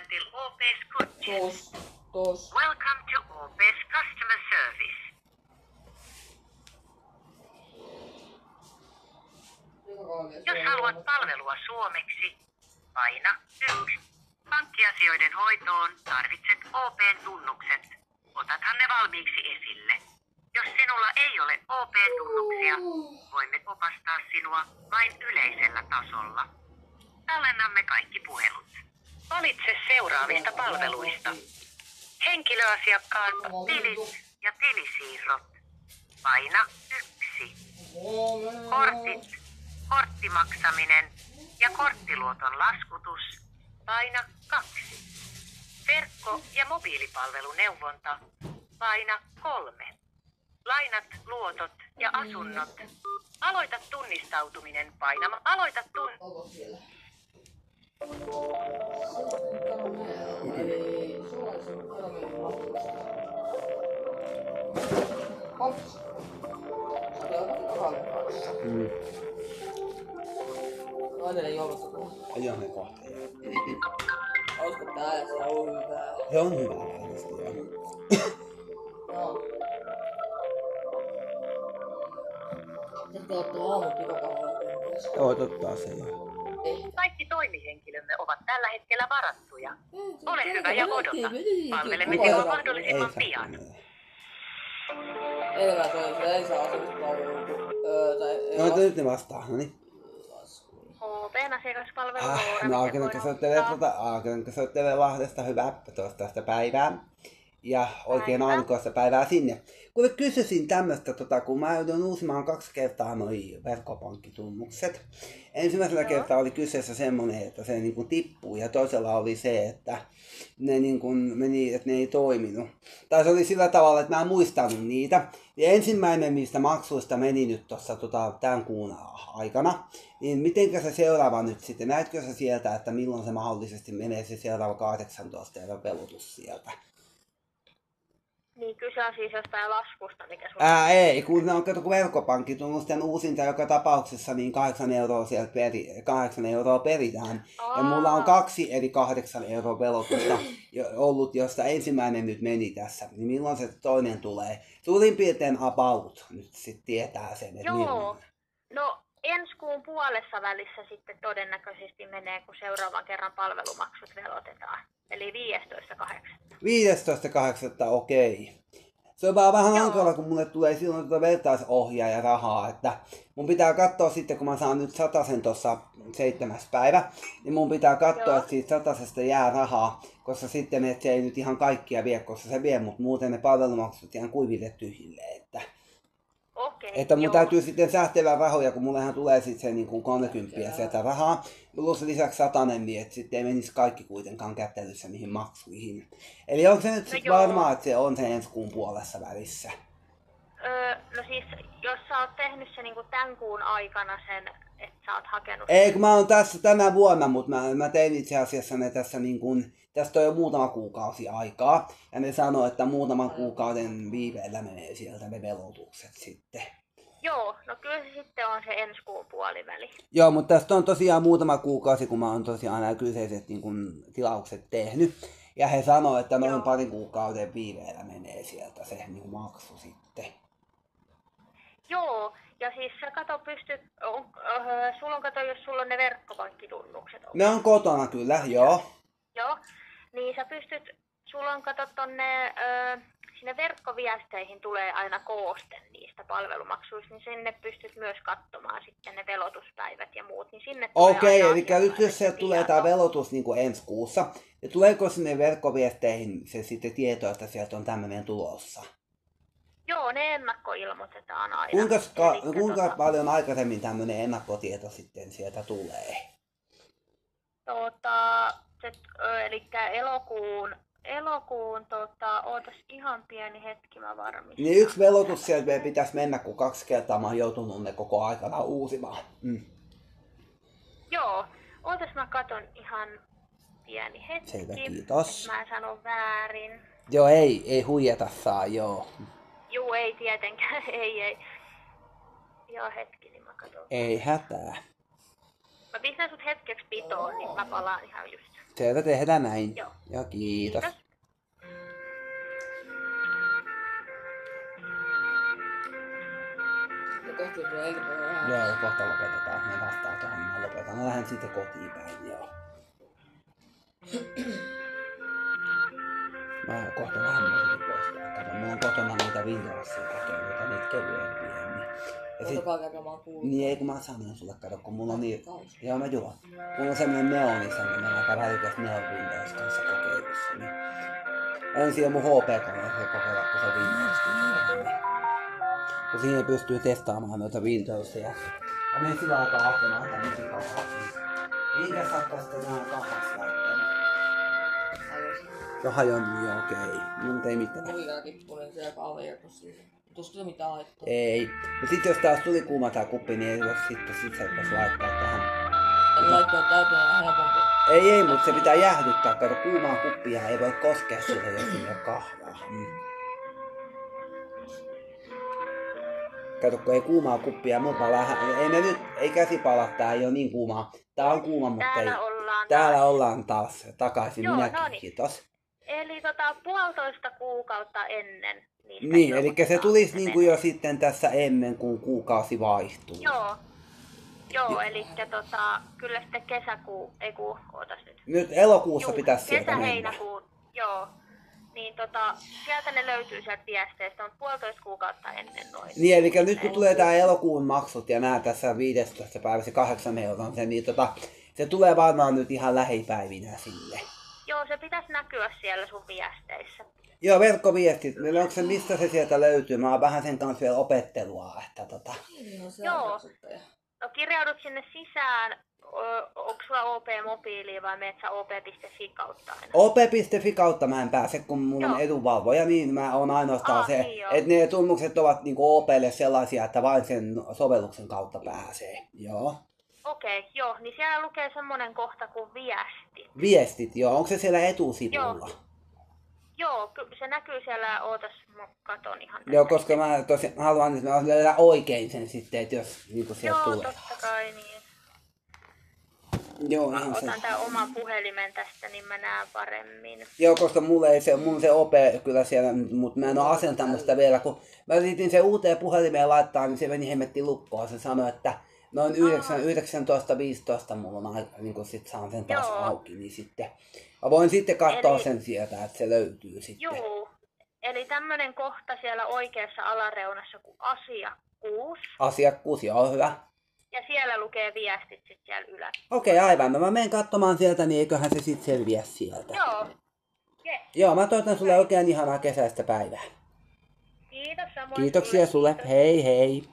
till OP's Coaches. Welcome to OP's Customer Service. Jos haluat palvelua suomeksi, paina 1. Pankkiasioiden hoitoon tarvitset OPn tunnukset. Otathan ne valmiiksi esille. Jos sinulla ei ole OP-tunnuksia, voimme opastaa sinua vain yleisellä tasolla. Tallennamme kaikki puhelut. Valitse seuraavista palveluista. Henkilöasiakkaan tilit ja tilisiirrot. Paina 1. Kortit, korttimaksaminen ja korttiluoton laskutus. Paina 2. Verkko- ja mobiilipalveluneuvonta. Paina 3. Lainat, luotot ja asunnot. Aloita tunnistautuminen painama. Aloita Onko siellä? Toinen ei ollut. Ajoin ne kohta. Olisiko tää ja se on hyvää? Se on hyvä varmasti, joo. Joo. Sitten ottaa aamun pikakahvaa. Joo, totta se joo. Kaikki toimihenkilömme ovat tällä hetkellä varattuja. Ole hyvä ja odota. Palvelemme sinua mahdollisimman pian. Enemmän se ei saa asettaa No nyt ne vastaa, no niin. OPn asiakaspalvelu. No Aakelenko soittelee Lahdesta hyvää tästä päivää. Ja oikein aurinkoista päivää sinne. Kun kysyisin tämmöstä, kun mä joudun uusimaan 2 kertaa noi verkkopankkitunnukset. Ensimmäisellä kertaa oli kyseessä semmonen, että se niinku tippuu ja toisella oli se, että ne niinku meni, että ne ei toiminut. Tai se oli sillä tavalla, että mä en muistanut niitä. Ja ensimmäinen niistä maksuista meni nyt tuossa tämän kuun aikana. Niin mitenkä se seuraava nyt sitten, näetkö sä sieltä, että milloin se mahdollisesti menee se seuraava 18 € pelutus sieltä? Niin kyse on siis jostain laskusta, mikä sulla... Ei, kun on kato, kun verkkopankkitunnusten uusinta joka tapauksessa, niin 8 € sieltä 8 € peritään. Ja mulla on 2 eri 8 € velotusta ollut, josta ensimmäinen nyt meni tässä. Niin milloin se toinen tulee? Suurin piirtein about nyt sit tietää sen, että milloin. No ensi kuun puolessa välissä sitten todennäköisesti menee, kun seuraavan kerran palvelumaksut velotetaan. Eli 15.8. 15.8. okei. Se on vaan vähän hankala, kun mulle tulee silloin vertaisohjaaja rahaa, että mun pitää katsoa sitten, kun mä saan nyt 100 tuossa 7. päivä, niin mun pitää katsoa, että siitä 100 jää rahaa, koska sitten että se ei nyt ihan kaikkia vie, koska se vie, mutta muuten ne palvelumaksut ihan kuiville tyhjille, että mun täytyy sitten säästellä rahoja, kun mullehan tulee sitten se niin kuin 30 sieltä rahaa, plus lisäksi 100, niin että sitten ei menisi kaikki kuitenkaan kättelyssä niihin maksuihin. Eli onko se nyt sitten varmaa, että se on se ensi kuun puolessa välissä? No siis, jos sä oot tehnyt se niinku tämän kuun aikana sen, että sä oot hakenut... Ei, kun mä oon tässä tänä vuonna, mutta mä tein itse asiassa ne tässä niin kuin, tästä on jo muutama kuukausi aikaa, ja ne sanoo, että muutaman kuukauden viiveellä menee sieltä ne velotukset sitten. Joo, no kyllä se sitten on se ensi kuun puoliväli. Joo, mutta tästä on tosiaan muutama kuukausi, kun mä oon tosiaan nämä kyseiset niin kun, tilaukset tehnyt. Ja he sanoo, että noin parin kuukauden viiveellä menee sieltä se niin kun, maksu sitten. Joo, ja siis sä kato sulla on kato, jos sulla on ne verkkopankkitunnukset. Ne on kotona kyllä, joo. Joo, niin sä pystyt, sulla on kato tonne... Sinne verkkoviesteihin tulee aina kooste niistä palvelumaksuista, niin sinne pystyt myös katsomaan sitten ne velotuspäivät ja muut. Niin sinne okei, eli nyt jos se tulee tämä velotus niin kuin ensi kuussa, niin tuleeko sinne verkkoviesteihin se sitten tieto, että sieltä on tämmöinen tulossa? Joo, ne ennakkoilmoitetaan aina. Kuinka paljon aikaisemmin tämmöinen ennakkotieto sitten sieltä tulee? Eli elokuun, ootas ihan pieni hetki, mä varmistan. Niin yksi velotus sieltä pitäisi mennä, kun 2 kertaa mä oon joutunut ne koko aikana uusimaan. Joo, ootas mä katon ihan pieni hetki. Selvä, kiitos. Mä en sano väärin. Joo, ei huijata saa, joo. Juu, ei tietenkään, ei. Joo, hetki, niin mä katon. Ei hätää. Mä pistän sut hetkeksi pitoon, niin mä palaan ihan just. Selvä, tehdään näin. Joo. Ja kiitos. Kiitos. Ja kohta tulee ilmoja. Joo, kohta lopetetaan. Ne vastaa tuohon, mä lopetan. Mä lähden sitten kotiin päin, joo. Mä kohta vähän muutenkin pois. Kato, mulla on kotona niitä Windowsia kokeiluita, niitä kevyempiä. Ja sit, Otakaa käymään kuulua. niin ei kun mä sanoin sulle, kato, kun mulla on niin... Joo, mä juon. Mulla on semmonen neoni, semmonen aika välikäs neon Windows kanssa kokeilussa, niin... Ensin on mun HP-koneessa kokeilla, kun se Windows niin. Kun siinä pystyy testaamaan noita Windowsia. Ja menin sillä aikaa hakemaan tämmösiä kahvia. Minkä saakka sitten nää kahvas laittanut? Jo hajonnut, joo okei. Mut ei mitään. Muikaa kippunen siellä kahvejakossa. Tuossa tuli mitään haittaa. Ei. No sit jos taas tuli kuuma tää kuppi, niin ei voi sitten saattaisi laittaa tähän. En laittaa täyteen helpompi. Ei, mut se pitää jäähdyttää. Kato, kuumaa kuppia ei voi koskea sitä, jos ei ole kahvaa. Kato, kun ei kuumaa kuppia, mutta ei me nyt, ei käsi pala, tää ei oo niin kuumaa. Tää on kuuma, mutta ei. Täällä ollaan taas takaisin. Joo, Minäkin, no niin. kiitos. Eli 1,5 kuukautta ennen. Niin, eli se tulisi niinku jo sitten tässä ennen kuin kuukausi vaihtuu. Joo, eli kyllä sitten kesäkuu, ei kun, ootas nyt. Nyt elokuussa pitäisi sieltä mennä. Kesä-heinäkuu, joo. Niin sieltä ne löytyy sieltä viesteistä, mutta 1,5 kuukautta ennen noin. Niin, eli nyt kun tulee tää elokuun maksut ja nää tässä 15 päivässä 8 euroa, niin se tulee varmaan nyt ihan lähipäivinä sille. Joo, se pitäisi näkyä siellä sun viesteissä. Joo, verkkoviestit. Onko se, mistä se sieltä löytyy? Mä oon vähän sen kanssa vielä opettelua, että Joo. No kirjaudut sinne sisään. Onko sulla OP-mobiili vai menet sä op.fi kautta aina? op.fi kautta mä en pääse, kun mulla on edunvalvoja, niin mä oon ainoastaan se, niin että ne tunnukset ovat niinku OPlle sellaisia, että vain sen sovelluksen kautta pääsee. Joo. Okei, joo, niin siellä lukee semmonen kohta kuin viesti. Viestit, joo. Onko se siellä etusivulla? Joo, se näkyy siellä, ootas, mä katon ihan. Joo, koska mä tosiaan haluan, että mä löydän oikein sen sitten, että jos niinku sieltä tulee. Joo, totta kai niin. Joo, mä ihan otan se. tää oman puhelimen tästä, niin mä näen paremmin. Joo, koska mulla on se OP kyllä siellä, mutta mä en oo asentanut sitä vielä, kun mä yritin se uuteen puhelimeen laittaa, niin se meni hemmetti lukkoon. Se sanoi, että noin 19.15 mulla on niin kun sit saan sen taas auki, niin sitten mä voin sitten katsoa sen sieltä, että se löytyy sitten. Joo, eli tämmönen kohta siellä oikeassa alareunassa kuin asiakkuus. Asiakkuus, joo, hyvä. Ja siellä lukee viestit sitten siellä ylällä. Okei, aivan. No mä menen katsomaan sieltä, niin eiköhän se sitten selviä sieltä. Joo. Yes. Joo, mä toivotan sulle oikein ihanaa kesäistä päivää. Kiitos samoin. Kiitoksia sulle. Hei hei.